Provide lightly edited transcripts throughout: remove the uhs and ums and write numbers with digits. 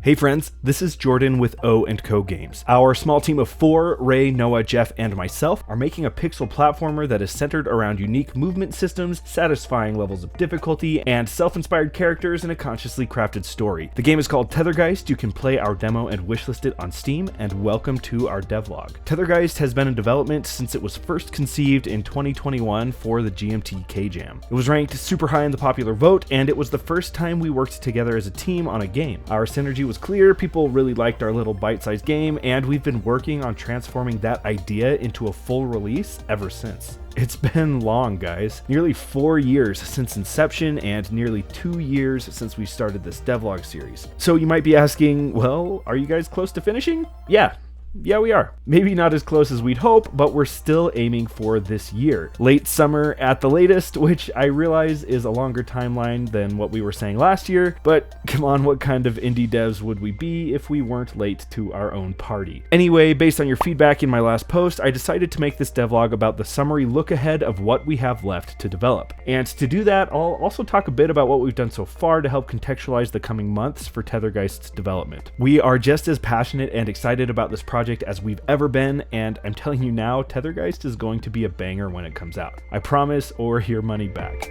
Hey friends, this is Jordan with O&Co Games. Our small team of 4, Ray, Noah, Jeff, and myself, are making a pixel platformer that is centered around unique movement systems, satisfying levels of difficulty, and self-inspired characters in a consciously crafted story. The game is called Tethergeist. You can play our demo and wishlist it on Steam, and welcome to our devlog. Tethergeist has been in development since it was first conceived in 2021 for the GMT K-Jam. It was ranked super high in the popular vote, and it was the first time we worked together as a team on a game. Our synergy was clear, people really liked our little bite-sized game, and we've been working on transforming that idea into a full release ever since. It's been long, guys. Nearly 4 years since inception and nearly 2 years since we started this devlog series. So you might be asking, well, are you guys close to finishing? Yeah, we are. Maybe not as close as we'd hope, but we're still aiming for this year. Late summer at the latest, which I realize is a longer timeline than what we were saying last year, but come on, what kind of indie devs would we be if we weren't late to our own party? Anyway, based on your feedback in my last post, I decided to make this devlog about the summary look ahead of what we have left to develop. And to do that, I'll also talk a bit about what we've done so far to help contextualize the coming months for Tethergeist's development. We are just as passionate and excited about this project as we've ever been, and I'm telling you now, Tethergeist is going to be a banger when it comes out. I promise, or your money back.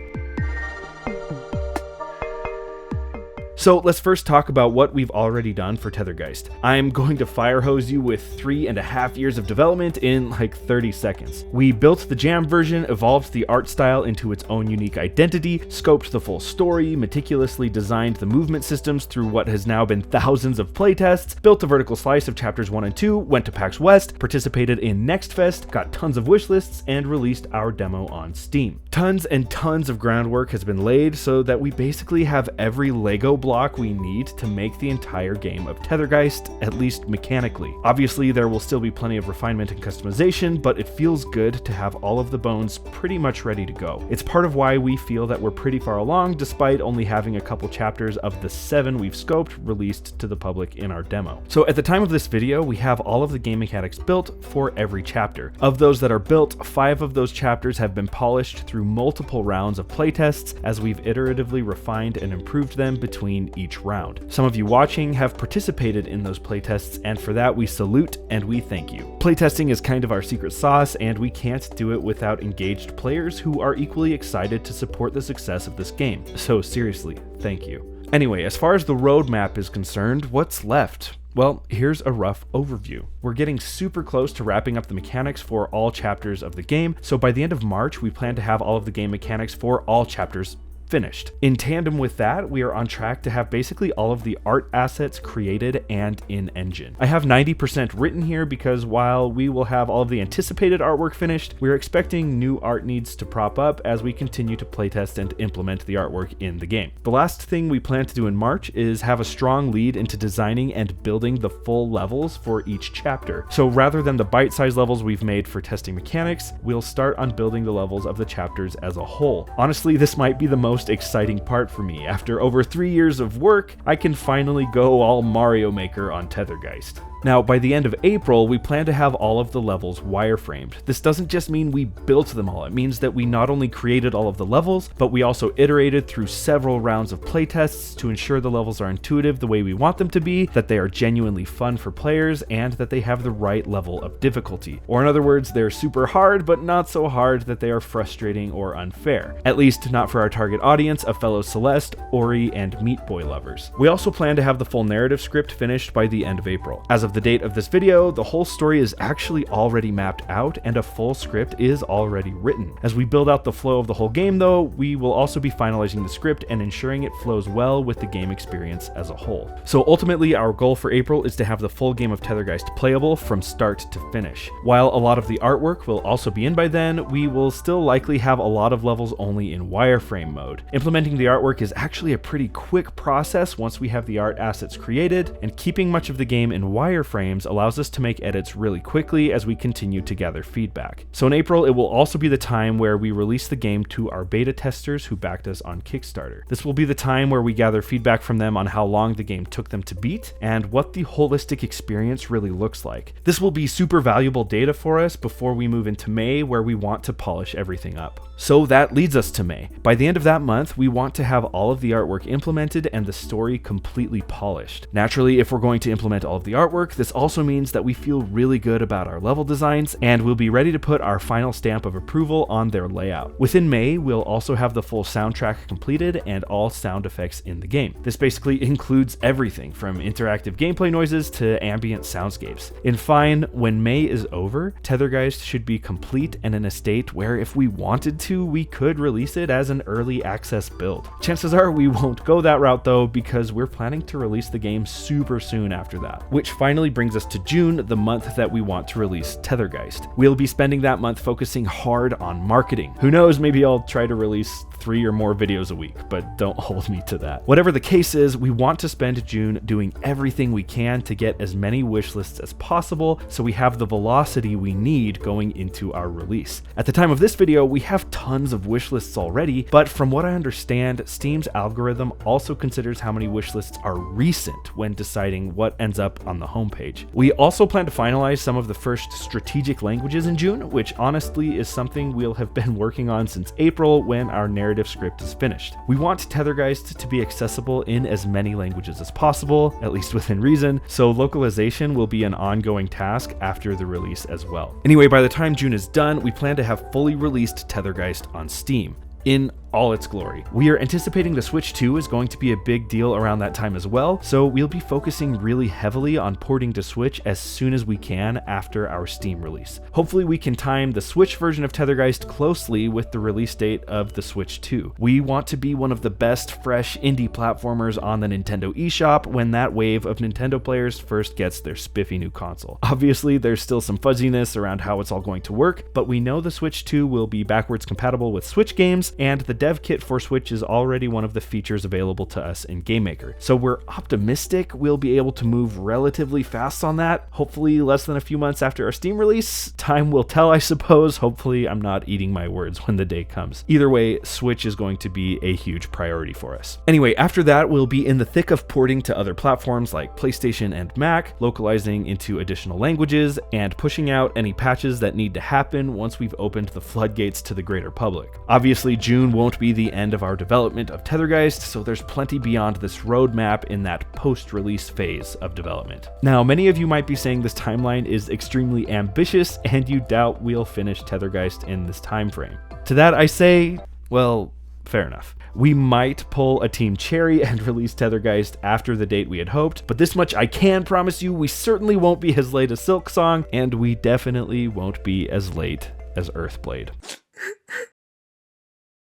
So let's first talk about what we've already done for Tethergeist. I'm going to fire hose you with 3.5 years of development in like 30 seconds. We built the Jam version, evolved the art style into its own unique identity, scoped the full story, meticulously designed the movement systems through what has now been thousands of playtests, built a vertical slice of chapters 1 and 2, went to PAX West, participated in Next Fest, got tons of wish lists, and released our demo on Steam. Tons and tons of groundwork has been laid so that we basically have every Lego block we need to make the entire game of Tethergeist, at least mechanically. Obviously, there will still be plenty of refinement and customization, but it feels good to have all of the bones pretty much ready to go. It's part of why we feel that we're pretty far along, despite only having a couple chapters of the 7 we've scoped released to the public in our demo. So at the time of this video, we have all of the game mechanics built for every chapter. Of those that are built, 5 of those chapters have been polished through multiple rounds of playtests as we've iteratively refined and improved them between each round. Some of you watching have participated in those playtests, and for that we salute and we thank you. Playtesting is kind of our secret sauce, and we can't do it without engaged players who are equally excited to support the success of this game. So seriously, thank you. Anyway, as far as the roadmap is concerned, what's left? Well, here's a rough overview. We're getting super close to wrapping up the mechanics for all chapters of the game, so by the end of March, we plan to have all of the game mechanics for all chapters finished. In tandem with that, we are on track to have basically all of the art assets created and in engine. I have 90% written here because while we will have all of the anticipated artwork finished, we're expecting new art needs to prop up as we continue to playtest and implement the artwork in the game. The last thing we plan to do in March is have a strong lead into designing and building the full levels for each chapter. So rather than the bite-sized levels we've made for testing mechanics, we'll start on building the levels of the chapters as a whole. Honestly, this might be the most exciting part for me. After over 3 years of work, I can finally go all Mario Maker on Tethergeist. Now, by the end of April, we plan to have all of the levels wireframed. This doesn't just mean we built them all. It means that we not only created all of the levels, but we also iterated through several rounds of playtests to ensure the levels are intuitive the way we want them to be, that they are genuinely fun for players, and that they have the right level of difficulty. Or in other words, they're super hard, but not so hard that they are frustrating or unfair. At least not for our target audience of fellow Celeste, Ori, and Meat Boy lovers. We also plan to have the full narrative script finished by the end of April. As of the date of this video, the whole story is actually already mapped out and a full script is already written. As we build out the flow of the whole game though, we will also be finalizing the script and ensuring it flows well with the game experience as a whole. So ultimately, our goal for April is to have the full game of Tethergeist playable from start to finish. While a lot of the artwork will also be in by then, we will still likely have a lot of levels only in wireframe mode. Implementing the artwork is actually a pretty quick process once we have the art assets created, and keeping much of the game in wireframe wireframes allows us to make edits really quickly as we continue to gather feedback. So in April, it will also be the time where we release the game to our beta testers who backed us on Kickstarter. This will be the time where we gather feedback from them on how long the game took them to beat and what the holistic experience really looks like. This will be super valuable data for us before we move into May, where we want to polish everything up. So that leads us to May. By the end of that month, we want to have all of the artwork implemented and the story completely polished. Naturally, if we're going to implement all of the artwork, this also means that we feel really good about our level designs and we'll be ready to put our final stamp of approval on their layout. Within May, we'll also have the full soundtrack completed and all sound effects in the game. This basically includes everything from interactive gameplay noises to ambient soundscapes. In fine, when May is over, Tethergeist should be complete and in a state where if we wanted to, we could release it as an early access build. Chances are we won't go that route though, because we're planning to release the game super soon after that. Which finally brings us to June, the month that we want to release Tethergeist. We'll be spending that month focusing hard on marketing. Who knows, maybe I'll try to release 3 or more videos a week, but don't hold me to that. Whatever the case is, we want to spend June doing everything we can to get as many wish lists as possible so we have the velocity we need going into our release. At the time of this video, we have tons of wish lists already, but from what I understand, Steam's algorithm also considers how many wish lists are recent when deciding what ends up on the homepage. We also plan to finalize some of the first strategic languages in June, which honestly is something we'll have been working on since April when our narrative script is finished. We want Tethergeist to be accessible in as many languages as possible, at least within reason, so localization will be an ongoing task after the release as well. Anyway, by the time June is done, we plan to have fully released Tethergeist on Steam in all its glory. We are anticipating the Switch 2 is going to be a big deal around that time as well, so we'll be focusing really heavily on porting to Switch as soon as we can after our Steam release. Hopefully we can time the Switch version of Tethergeist closely with the release date of the Switch 2. We want to be one of the best fresh indie platformers on the Nintendo eShop when that wave of Nintendo players first gets their spiffy new console. Obviously there's still some fuzziness around how it's all going to work, but we know the Switch 2 will be backwards compatible with Switch games, and the dev kit for Switch is already one of the features available to us in GameMaker. So we're optimistic we'll be able to move relatively fast on that, hopefully less than a few months after our Steam release. Time will tell, I suppose. Hopefully I'm not eating my words when the day comes. Either way, Switch is going to be a huge priority for us. Anyway, after that, we'll be in the thick of porting to other platforms like PlayStation and Mac, localizing into additional languages, and pushing out any patches that need to happen once we've opened the floodgates to the greater public. Obviously, June won't be the end of our development of Tethergeist, so there's plenty beyond this roadmap in that post-release phase of development. Now, many of you might be saying this timeline is extremely ambitious and you doubt we'll finish Tethergeist in this time frame. To that I say, well, fair enough. We might pull a Team Cherry and release Tethergeist after the date we had hoped, but this much I can promise you, we certainly won't be as late as Silksong, and we definitely won't be as late as Earthblade.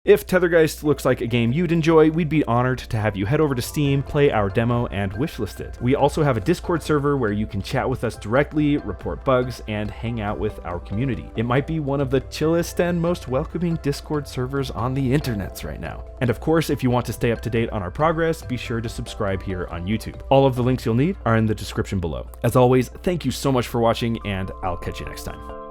If Tethergeist looks like a game you'd enjoy, we'd be honored to have you head over to Steam, play our demo, and wishlist it. We also have a Discord server where you can chat with us directly, report bugs, and hang out with our community. It might be one of the chillest and most welcoming Discord servers on the internets right now. And of course, if you want to stay up to date on our progress, be sure to subscribe here on YouTube. All of the links you'll need are in the description below. As always, thank you so much for watching, and I'll catch you next time.